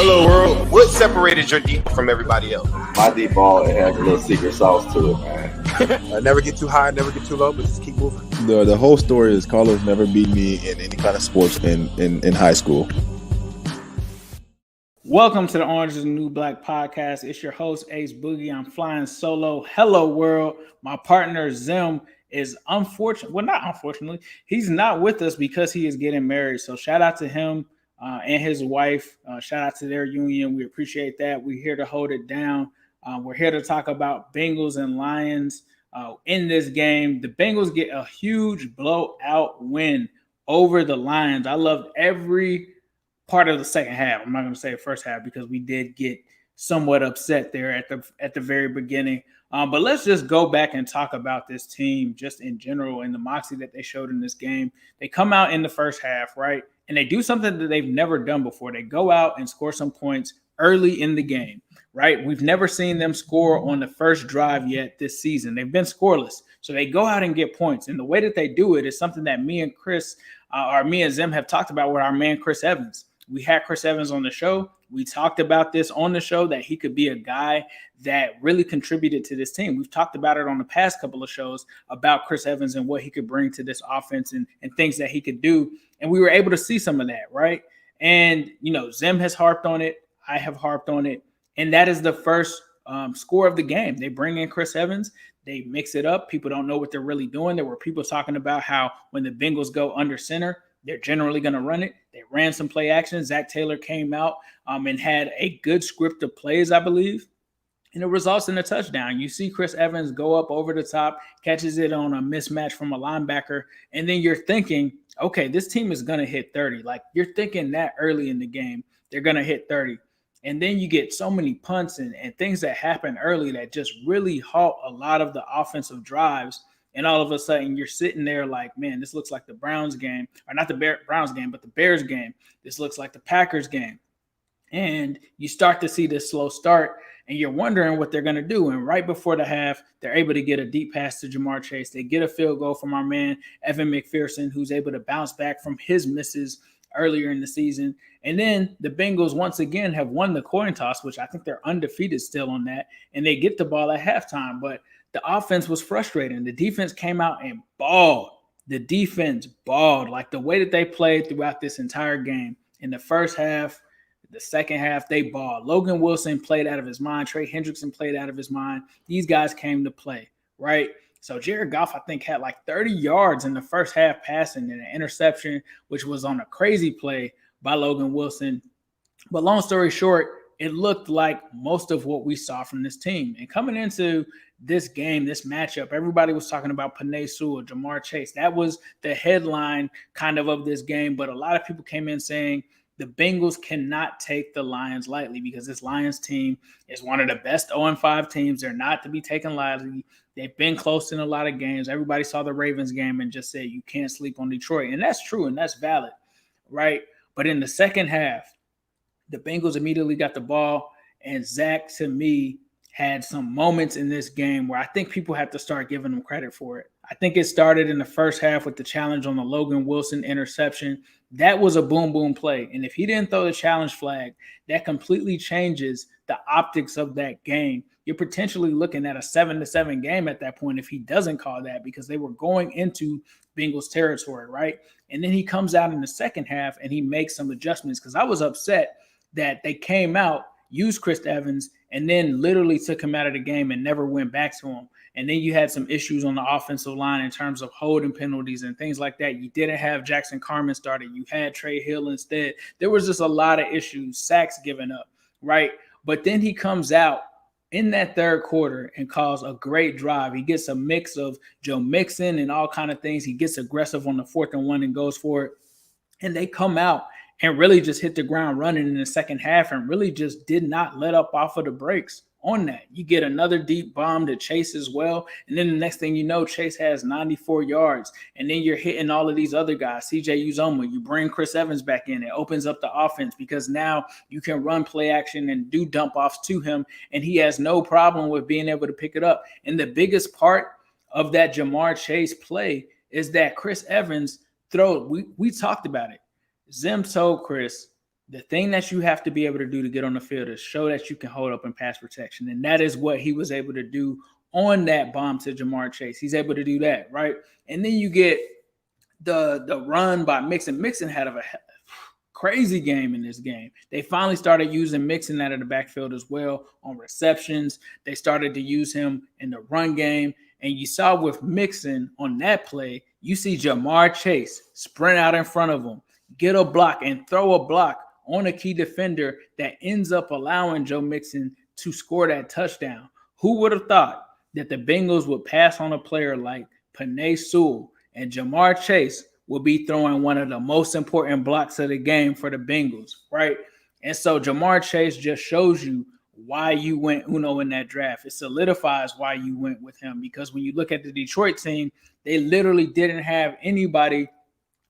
Hello, world. What separated your deep from everybody else? My deep ball, it has a little secret sauce to it, man. Never get too high, never get too low, but just keep moving. The whole story is Carlos never beat me in any kind of sports in high school. Welcome to the Orange is the New Black podcast. It's your host, Ace Boogie. I'm flying solo. Hello, world. My partner, Zim, is unfortunately, he's not with us because he is getting married. So shout out to him and his wife. Shout out to their union. We appreciate that. We're here to hold it down. We're here to talk about Bengals and Lions in this game. The Bengals get a huge blowout win over the Lions. I loved every part of the second half. I'm not going to say the first half because we did get somewhat upset there at the very beginning. But let's just go back and talk about this team just in general and the moxie that they showed in this game. They come out in the first half, right? And they do something that they've never done before. They go out and score some points early in the game, right? We've never seen them score on the first drive yet this season. They've been scoreless. So they go out and get points. And the way that they do it is something that me and Zim have talked about with our man, Chris Evans. We had Chris Evans on the show. We talked about this on the show, that he could be a guy that really contributed to this team. We've talked about it on the past couple of shows about Chris Evans and what he could bring to this offense and things that he could do. And we were able to see some of that, right? And, Zim has harped on it. I have harped on it. And that is the first score of the game. They bring in Chris Evans. They mix it up. People don't know what they're really doing. There were people talking about how when the Bengals go under center, they're generally going to run it. They ran some play action. Zach Taylor came out and had a good script of plays, I believe, and it results in a touchdown. You see Chris Evans go up over the top, catches it on a mismatch from a linebacker, and then you're thinking, okay, this team is going to hit 30. Like, you're thinking that early in the game, they're going to hit 30. And then you get so many punts and things that happen early that just really halt a lot of the offensive drives. And all of a sudden, you're sitting there like, man, this looks like the Browns game, or not the Browns game, but the Bears game. This looks like the Packers game. And you start to see this slow start, and you're wondering what they're going to do. And right before the half, they're able to get a deep pass to Jamar Chase. They get a field goal from our man, Evan McPherson, who's able to bounce back from his misses earlier in the season. And then the Bengals once again have won the coin toss, which I think they're undefeated still on that. And they get the ball at halftime. But the offense was frustrating. The defense came out and balled. The defense balled. Like, the way that they played throughout this entire game. In the first half, the second half, they balled. Logan Wilson played out of his mind. Trey Hendrickson played out of his mind. These guys came to play, right? So Jared Goff, I think, had like 30 yards in the first half passing and an interception, which was on a crazy play by Logan Wilson. But long story short, it looked like most of what we saw from this team. And coming into this game, this matchup, everybody was talking about Penei Sewell, Jamar Chase. That was the headline kind of this game. But a lot of people came in saying the Bengals cannot take the Lions lightly because this Lions team is one of the best 0-5 teams. They're not to be taken lightly. They've been close in a lot of games. Everybody saw the Ravens game and just said you can't sleep on Detroit. And that's true, and that's valid, right? But in the second half, the Bengals immediately got the ball, and Zach, to me, had some moments in this game where I think people have to start giving him credit for it. I think it started in the first half with the challenge on the Logan Wilson interception. That was a boom play. And if he didn't throw the challenge flag, that completely changes the optics of that game. You're potentially looking at a 7-7 game at that point if he doesn't call that, because they were going into Bengals territory, right? And then he comes out in the second half and he makes some adjustments, because I was upset that they came out, used Chris Evans, and then literally took him out of the game and never went back to him. And then you had some issues on the offensive line in terms of holding penalties and things like that. You didn't have Jackson Carman started. You had Trey Hill instead. There was just a lot of issues, sacks given up, right? But then he comes out in that third quarter and calls a great drive. He gets a mix of Joe Mixon and all kind of things. He gets aggressive on the 4th and 1 and goes for it. And they come out and really just hit the ground running in the second half and really just did not let up off of the brakes on that. You get another deep bomb to Chase as well. And then the next thing you know, Chase has 94 yards. And then you're hitting all of these other guys, CJ Uzomah. You bring Chris Evans back in. It opens up the offense because now you can run play action and do dump offs to him. And he has no problem with being able to pick it up. And the biggest part of that Jamar Chase play is that Chris Evans throw. We talked about it. Zim told Chris, the thing that you have to be able to do to get on the field is show that you can hold up in pass protection. And that is what he was able to do on that bomb to Jamar Chase. He's able to do that, right? And then you get the run by Mixon. Mixon had a crazy game in this game. They finally started using Mixon out of the backfield as well on receptions. They started to use him in the run game. And you saw with Mixon on that play, you see Jamar Chase sprint out in front of him, get a block and throw a block on a key defender that ends up allowing Joe Mixon to score that touchdown. Who would have thought that the Bengals would pass on a player like Penei Sewell and Jamar Chase will be throwing one of the most important blocks of the game for the Bengals, right? And so Jamar Chase just shows you why you went Uno in that draft. It solidifies why you went with him, because when you look at the Detroit team, they literally didn't have anybody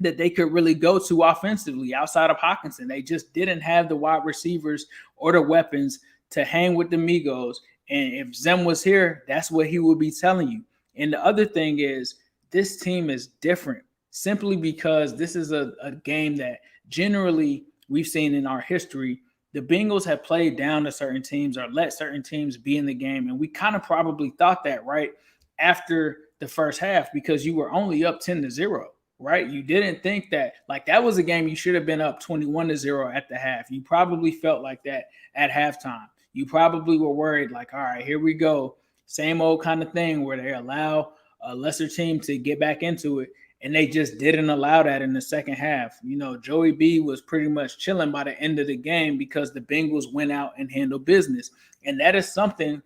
that they could really go to offensively outside of Hockenson. They just didn't have the wide receivers or the weapons to hang with the MIGOS. And if Zim was here, that's what he would be telling you. And the other thing is, this team is different simply because this is a game that generally we've seen in our history. The Bengals have played down to certain teams or let certain teams be in the game. And we kind of probably thought that right after the first half, because you were only up 10-0, right? You didn't think that that was a game you should have been up 21-0 at the half. You probably felt like that at halftime. You probably were worried all right, here we go. Same old kind of thing where they allow a lesser team to get back into it. And they just didn't allow that in the second half. Joey B was pretty much chilling by the end of the game because the Bengals went out and handled business. And that is something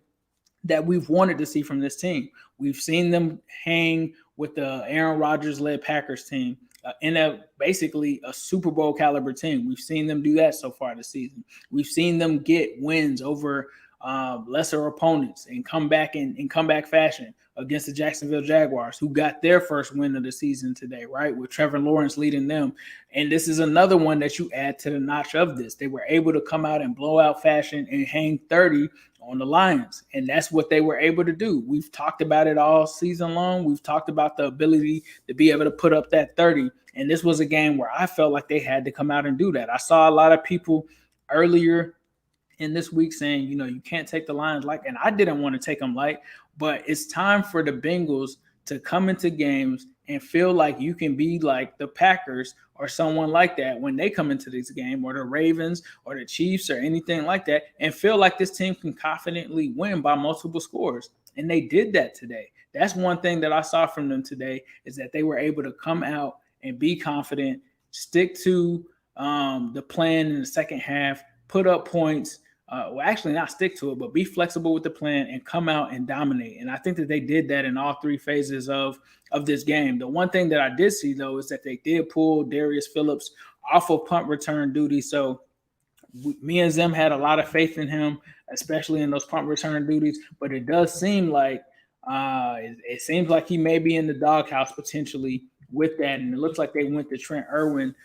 that we've wanted to see from this team. We've seen them hang with the Aaron Rodgers-led Packers team in basically a Super Bowl caliber team. We've seen them do that so far this season. We've seen them get wins over lesser opponents and come back in comeback fashion against the Jacksonville Jaguars, who got their first win of the season today, right? With Trevor Lawrence leading them. And this is another one that you add to the notch of this. They were able to come out in blowout fashion and hang 30 on the Lions. And that's what they were able to do. We've talked about it all season long. We've talked about the ability to be able to put up that 30. And this was a game where I felt like they had to come out and do that. I saw a lot of people earlier in this week saying, you can't take the Lions light. And I didn't want to take them light, but it's time for the Bengals to come into games and feel like you can be like the Packers or someone like that when they come into this game, or the Ravens or the Chiefs or anything like that, and feel like this team can confidently win by multiple scores. And they did that today. That's one thing that I saw from them today, is that they were able to come out and be confident, stick to the plan in the second half, put up points, actually not stick to it, but be flexible with the plan and come out and dominate. And I think that they did that in all three phases of this game. The one thing that I did see, though, is that they did pull Darius Phillips off of punt return duty. So me and Zim had a lot of faith in him, especially in those punt return duties. But it does seem like it seems like he may be in the doghouse potentially with that. And it looks like they went to Trent Irwin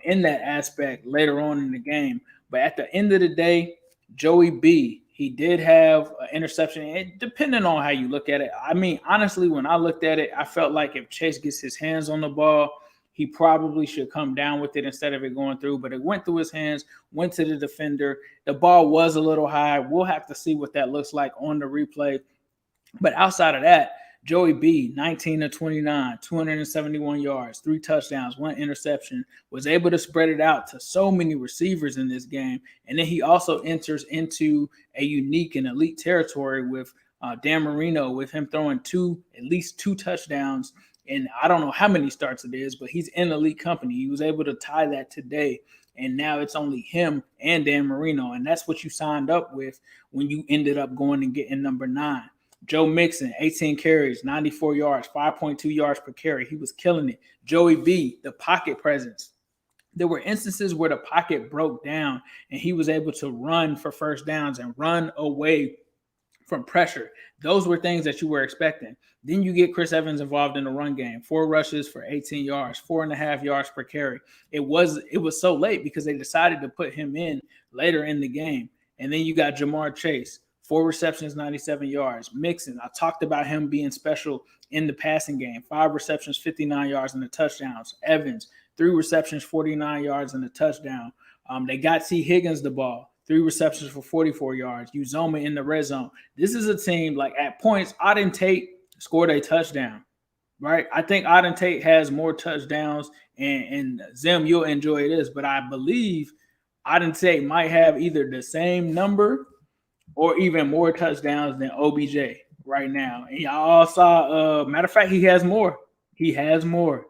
in that aspect later on in the game. But at the end of the day, Joey B, he did have an interception. And depending on how you look at it, I mean, honestly, when I looked at it, I felt like if Chase gets his hands on the ball, he probably should come down with it instead of it going through. But it went through his hands, went to the defender. The ball was a little high. We'll have to see what that looks like on the replay. But outside of that, Joey B, 19 of 29, 271 yards, 3 touchdowns, 1 interception, was able to spread it out to so many receivers in this game. And then he also enters into a unique and elite territory with Dan Marino, with him throwing at least two touchdowns. And I don't know how many starts it is, but he's in elite company. He was able to tie that today. And now it's only him and Dan Marino. And that's what you signed up with when you ended up going and getting number 9. Joe Mixon, 18 carries, 94 yards, 5.2 yards per carry. He was killing it. Joey B, the pocket presence. There were instances where the pocket broke down and he was able to run for first downs and run away from pressure. Those were things that you were expecting. Then you get Chris Evans involved in the run game. 4 rushes for 18 yards, 4.5 yards per carry. It was so late because they decided to put him in later in the game. And then you got Jamar Chase. 4 receptions, 97 yards. Mixon, I talked about him being special in the passing game. 5 receptions, 59 yards and a touchdown. Evans, 3 receptions, 49 yards and a touchdown. They got T. Higgins the ball, 3 receptions for 44 yards. Uzoma in the red zone. This is a team, like, at points, Auden Tate scored a touchdown, right? I think Auden Tate has more touchdowns, and Zim, you'll enjoy this, but I believe Auden Tate might have either the same number or even more touchdowns than OBJ right now. And y'all all saw, matter of fact, he has more. He has more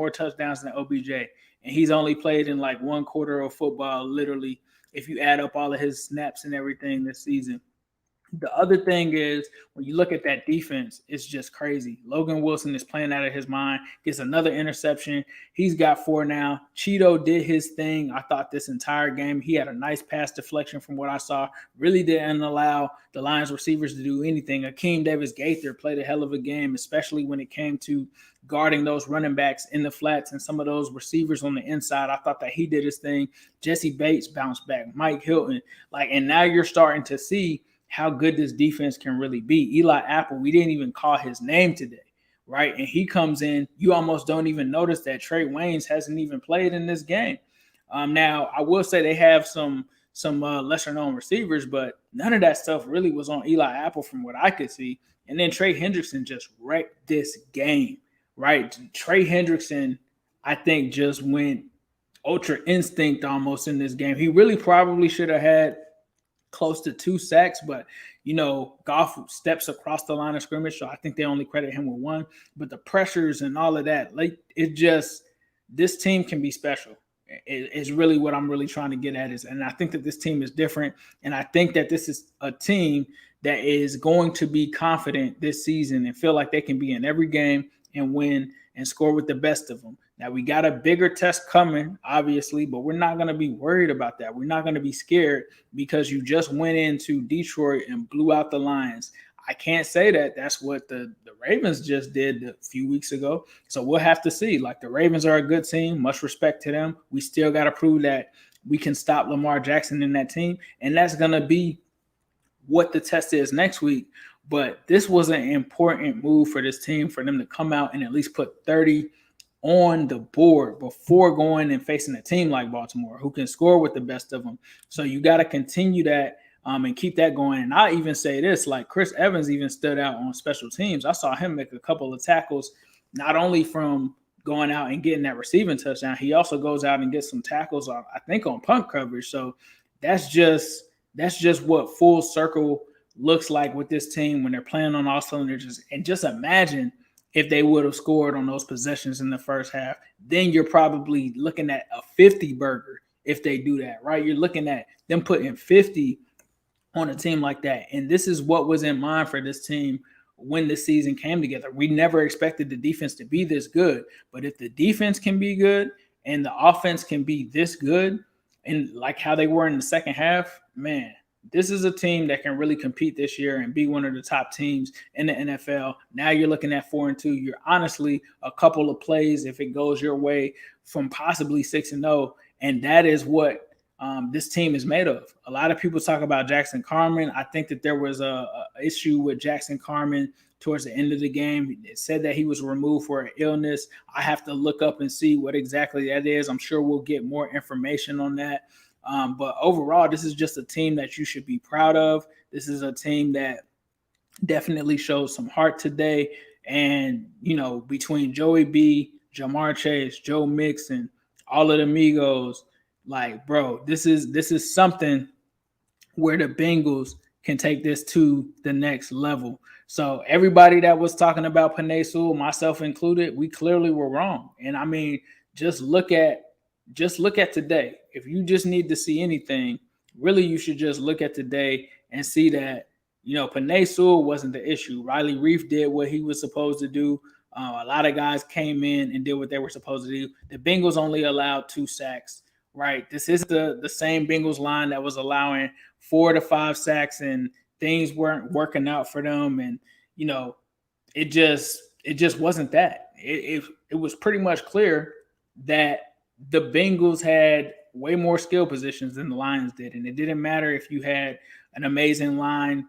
touchdowns than OBJ. And he's only played in like one quarter of football, literally, if you add up all of his snaps and everything this season. The other thing is, when you look at that defense, it's just crazy. Logan Wilson is playing out of his mind, gets another interception. He's got 4 now. Cheeto did his thing, I thought, this entire game. He had a nice pass deflection from what I saw. Really didn't allow the Lions receivers to do anything. Akeem Davis-Gaither played a hell of a game, especially when it came to guarding those running backs in the flats and some of those receivers on the inside. I thought that he did his thing. Jesse Bates bounced back. Mike Hilton. And now you're starting to see how good this defense can really be. Eli Apple, we didn't even call his name today, right? And he comes in, you almost don't even notice that Trey Waynes hasn't even played in this game. Now, I will say they have some lesser-known receivers, but none of that stuff really was on Eli Apple from what I could see. And then Trey Hendrickson just wrecked this game, right? Trey Hendrickson, I think, just went ultra instinct almost in this game. He really probably should have had close to 2 sacks, but Goff steps across the line of scrimmage, so I think they only credit him with 1. But the pressures and all of that, this team can be special. Is really what I'm really trying to get at and I think that this team is different, and I think that this is a team that is going to be confident this season and feel like they can be in every game and win and score with the best of them. Now, we got a bigger test coming, obviously, but we're not going to be worried about that. We're not going to be scared because you just went into Detroit and blew out the Lions. I can't say that that's what the Ravens just did a few weeks ago. So we'll have to see. The Ravens are a good team. Much respect to them. We still got to prove that we can stop Lamar Jackson in that team, and that's going to be what the test is next week. But this was an important move for this team, for them to come out and at least put 30 on the board before going and facing a team like Baltimore, who can score with the best of them. So you got to continue that and keep that going. And I even say this, Chris Evans even stood out on special teams. I saw him make a couple of tackles, not only from going out and getting that receiving touchdown, he also goes out and gets some tackles, I think, on punt coverage. So that's just what full circle looks like with this team when they're playing on all cylinders. And just imagine if they would have scored on those possessions in the first half. Then you're probably looking at a 50 burger if they do that, right? You're looking at them putting 50 on a team like that. And this is what was in mind for this team when the season came together. We never expected the defense to be this good. But if the defense can be good and the offense can be this good, and like how they were in the second half, man, this is a team that can really compete this year and be one of the top teams in the NFL. Now you're looking at 4-2. You're honestly a couple of plays, if it goes your way, from possibly 6-0. And that is what this team is made of. A lot of people talk about Jackson Carman. I think that there was a issue with Jackson Carman towards the end of the game. It said that he was removed for an illness. I have to look up and see what exactly that is. I'm sure we'll get more information on that. But overall, this is just a team that you should be proud of. This is a team that definitely shows some heart today. And, between Joey B, Jamar Chase, Joe Mixon, all of the MIGOS, this is something where the Bengals can take this to the next level. So everybody that was talking about Penei Sewell, myself included, we clearly were wrong. And I mean, just look at today. If you just need to see anything, really you should just look at today and see that, Penei Sewell wasn't the issue. Riley Reif did what he was supposed to do. A lot of guys came in and did what they were supposed to do. The Bengals only allowed 2 sacks, right? This is the same Bengals line that was allowing 4 to 5 sacks, and things weren't working out for them. And, it just wasn't that. It was pretty much clear that the Bengals had way more skill positions than the Lions did. And it didn't matter if you had an amazing line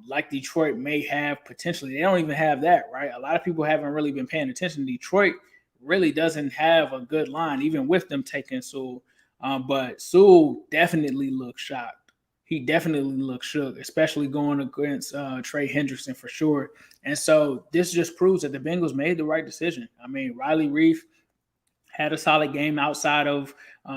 like Detroit may have potentially. They don't even have that, right? A lot of people haven't really been paying attention. Detroit really doesn't have a good line, even with them taking Sewell. But Sewell definitely looked shocked. He definitely looked shook, especially going against Trey Hendrickson for sure. And so this just proves that the Bengals made the right decision. I mean, Riley Reef had a solid game outside of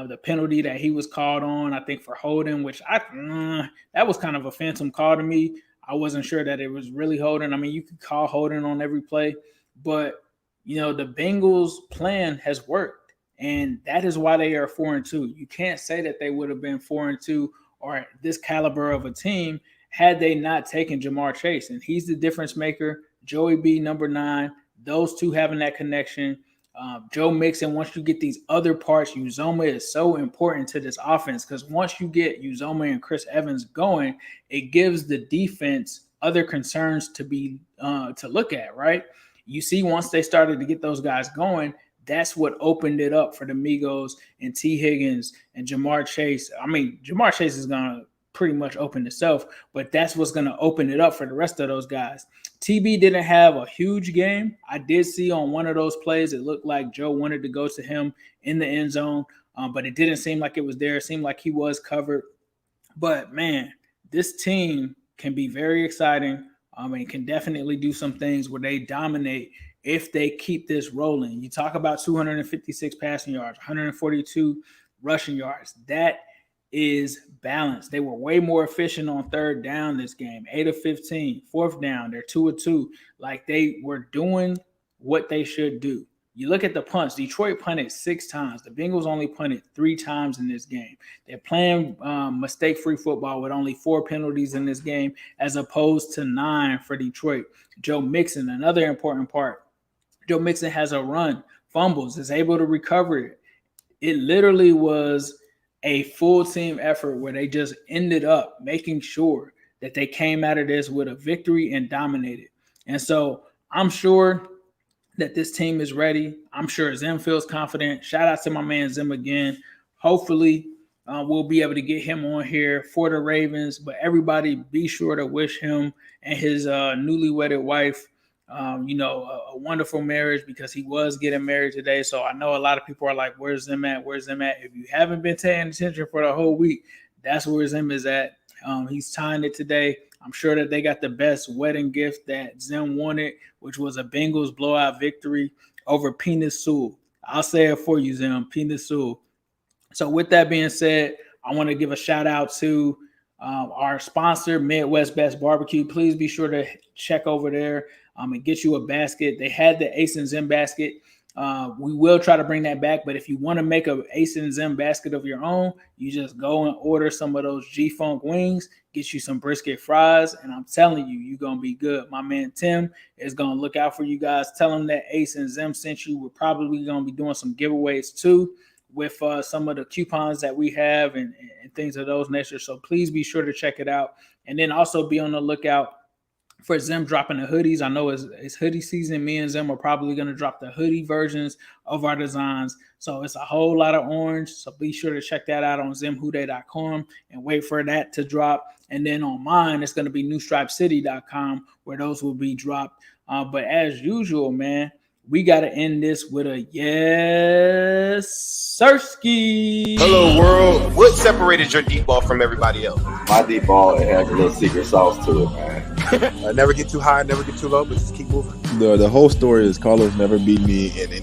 the penalty that he was called on, I think, for holding, which that was kind of a phantom call to me. I wasn't sure that it was really holding. I mean, you could call holding on every play, but, you know, the Bengals' plan has worked, and that is why they are 4-2. You can't say that they would have been 4-2 or this caliber of a team had they not taken Jamar Chase, and he's the difference maker. Joey B, number 9, those two having that connection. Joe Mixon, once you get these other parts, Uzoma is so important to this offense because once you get Uzoma and Chris Evans going, it gives the defense other concerns to be to look at, right? You see, once they started to get those guys going, that's what opened it up for the MIGOS and T. Higgins and Jamar Chase. I mean, Jamar Chase is going to pretty much open itself, but that's what's going to open it up for the rest of those guys. TB didn't have a huge game. I did see on one of those plays, it looked like Joe wanted to go to him in the end zone, but it didn't seem like it was there. It seemed like he was covered. But, man, this team can be very exciting. And can definitely do some things where they dominate if they keep this rolling. You talk about 256 passing yards, 142 rushing yards. That is balanced. They were way more efficient on third down this game, 8 of 15. Fourth down, they're 2 of 2. Like, they were doing what they should do. You look at the punts. Detroit punted 6 times. The Bengals only punted 3 times in this game. They're playing mistake-free football with only 4 penalties in this game as opposed to 9 for Detroit. Joe Mixon, another important part. Joe Mixon has a run, fumbles, is able to recover it. It literally was a full team effort where they just ended up making sure that they came out of this with a victory and dominated. And so I'm sure that this team is ready. I'm sure Zim feels confident. Shout out to my man Zim again. Hopefully we'll be able to get him on here for the Ravens, but everybody be sure to wish him and his newly wedded wife a wonderful marriage because he was getting married today. So I know a lot of people are like, where's Zim at? Where's Zim at? If you haven't been paying attention for the whole week, that's where Zim is at. He's tying it today. I'm sure that they got the best wedding gift that Zim wanted, which was a Bengals blowout victory over Penis Sewell. I'll say it for you, Zim, Penis Sewell. So with that being said, I want to give a shout out to our sponsor, Midwest Best Barbecue. Please be sure to check over there and get you a basket. They had the Ace and Zim basket. We will try to bring that back, but if you want to make a Ace and Zim basket of your own, you just go and order some of those G-Funk wings, get you some brisket fries, and I'm telling you, you're going to be good. My man Tim is going to look out for you guys. Tell him that Ace and Zim sent you. We're probably going to be doing some giveaways too with some of the coupons that we have and things of those nature. So please be sure to check it out. And then also be on the lookout for Zim dropping the hoodies. I know it's hoodie season. Me and Zim are probably going to drop the hoodie versions of our designs. So it's a whole lot of orange. So be sure to check that out on zimhude.com and wait for that to drop. And then on mine, it's going to be newstripecity.com where those will be dropped. But as usual, man, we got to end this with a yes, sirski. Hello, world. What separated your deep ball from everybody else? My deep ball, it has a little secret sauce to it, man. Never get too high, never get too low, but just keep moving. The whole story is Carlos never beat me in any